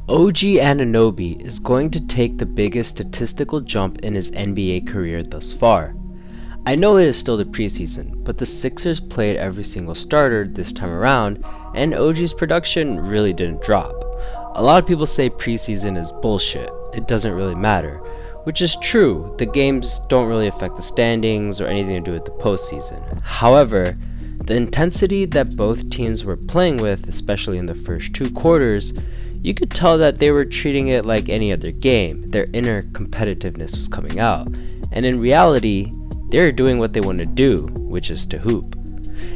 OG Anunoby is going to take the biggest statistical jump in his NBA career thus far. I know it is still the preseason, but the Sixers played every single starter this time around, and OG's production really didn't drop. A lot of people say preseason is bullshit, it doesn't really matter, which is true. The games don't really affect the standings or anything to do with the postseason. However, the intensity that both teams were playing with, especially in the first two quarters, you could tell that they were treating it like any other game. Their inner competitiveness was coming out, and in reality, they were doing what they want to do, which is to hoop.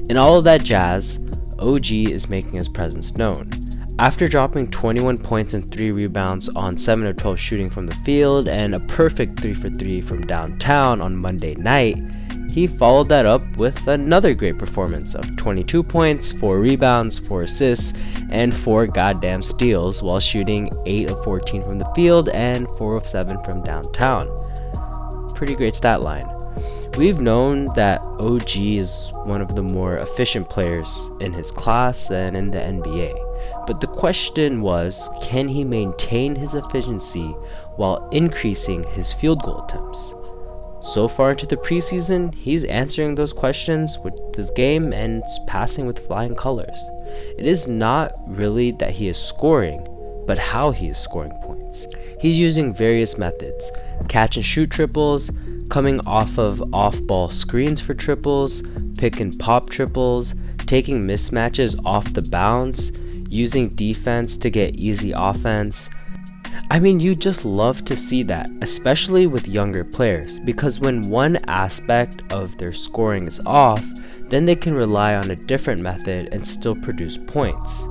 In all of that jazz, OG is making his presence known. After dropping 21 points and 3 rebounds on 7 of 12 shooting from the field and a perfect 3 for 3 from downtown on Monday night, he followed that up with another great performance of 22 points, 4 rebounds, 4 assists, and 4 goddamn steals while shooting 8 of 14 from the field and 4 of 7 from downtown. Pretty great stat line. We've known that OG is one of the more efficient players in his class and in the NBA, but the question was, can he maintain his efficiency while increasing his field goal attempts? So far into the preseason, he's answering those questions with his game and passing with flying colors. It is not really that he is scoring, but how he is scoring points. He's using various methods: catch and shoot triples, coming off of off-ball screens for triples, pick and pop triples, taking mismatches off the bounce, using defense to get easy offense. I mean, you just love to see that, especially with younger players, because when one aspect of their scoring is off, then they can rely on a different method and still produce points.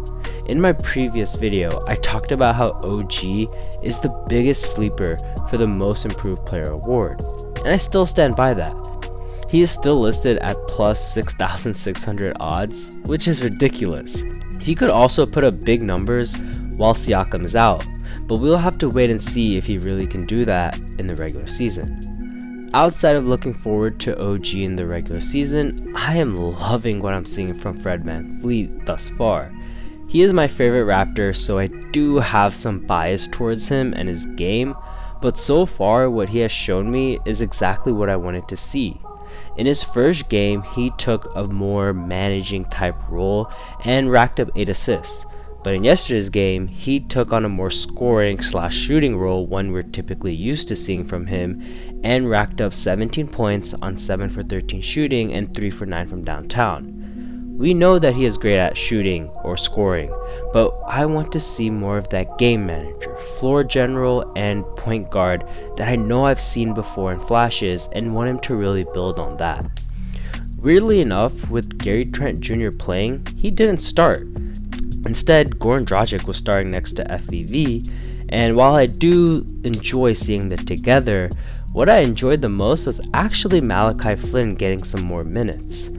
In my previous video, I talked about how OG is the biggest sleeper for the Most Improved Player award, and I still stand by that. He is still listed at plus 6,600 odds, which is ridiculous. He could also put up big numbers while Siakam is out, but we'll have to wait and see if he really can do that in the regular season. Outside of looking forward to OG in the regular season, I am loving what I'm seeing from Fred VanVleet thus far. He is my favorite Raptor, so I do have some bias towards him and his game, but so far what he has shown me is exactly what I wanted to see. In his first game, he took a more managing type role and racked up 8 assists. But in yesterday's game, he took on a more scoring/shooting role, one we're typically used to seeing from him, and racked up 17 points on 7 for 13 shooting and 3 for 9 from downtown. We know that he is great at shooting or scoring, but I want to see more of that game manager, floor general, and point guard that I know I've seen before in flashes, and want him to really build on that. Weirdly enough, with Gary Trent Jr. playing, he didn't start. Instead, Goran Dragic was starting next to FVV, and while I do enjoy seeing them together, what I enjoyed the most was actually Malachi Flynn getting some more minutes.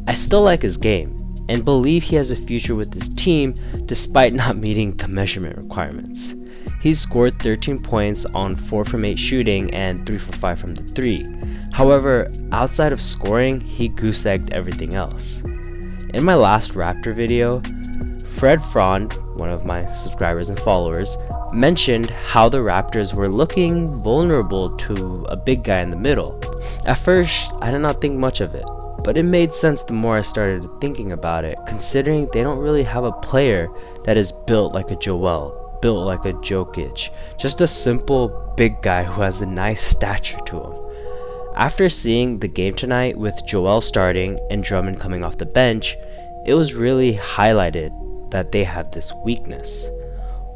I still like his game, and believe he has a future with this team despite not meeting the measurement requirements. He scored 13 points on 4 from 8 shooting and 3 for 5 from the 3. However, outside of scoring, he goose-egged everything else. In my last Raptor video, Fred Frond, one of my subscribers and followers, mentioned how the Raptors were looking vulnerable to a big guy in the middle. At first, I did not think much of it, but it made sense the more I started thinking about it, considering they don't really have a player that is built like a Joel, built like a Jokic, just a simple big guy who has a nice stature to him. After seeing the game tonight with Joel starting and Drummond coming off the bench, it was really highlighted that they have this weakness.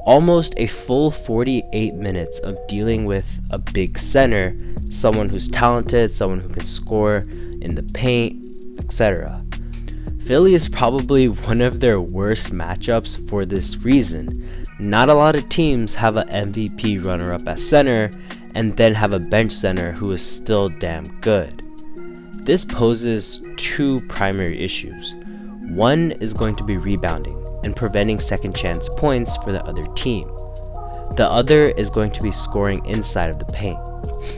Almost a full 48 minutes of dealing with a big center, someone who's talented, someone who can score in the paint, etc. Philly is probably one of their worst matchups for this reason. Not a lot of teams have an MVP runner-up at center and then have a bench center who is still damn good. This poses two primary issues. One is going to be rebounding and preventing second chance points for the other team. The other is going to be scoring inside of the paint.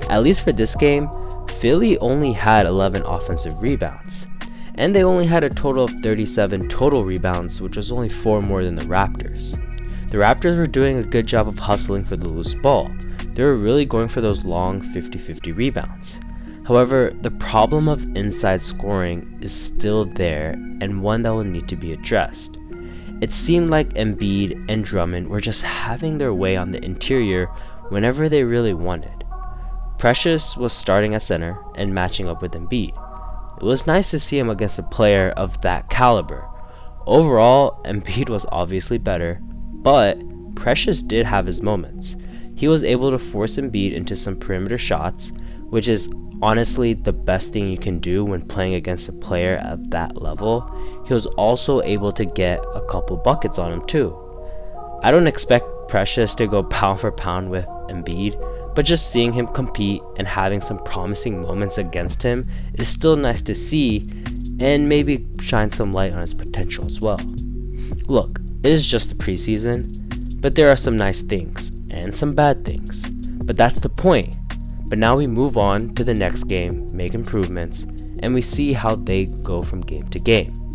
At least for this game, Philly only had 11 offensive rebounds, and they only had a total of 37 total rebounds, which was only 4 more than the Raptors. The Raptors were doing a good job of hustling for the loose ball. They were really going for those long 50-50 rebounds. However, the problem of inside scoring is still there and one that will need to be addressed. It seemed like Embiid and Drummond were just having their way on the interior whenever they really wanted. Precious was starting at center and matching up with Embiid. It was nice to see him against a player of that caliber. Overall, Embiid was obviously better, but Precious did have his moments. He was able to force Embiid into some perimeter shots, which is honestly the best thing you can do when playing against a player at that level. He was also able to get a couple buckets on him too. I don't expect Precious to go pound for pound with Embiid, but just seeing him compete and having some promising moments against him is still nice to see and maybe shine some light on his potential as well. Look, it is just the preseason, but there are some nice things and some bad things, but that's the point. But now we move on to the next game, make improvements, and we see how they go from game to game.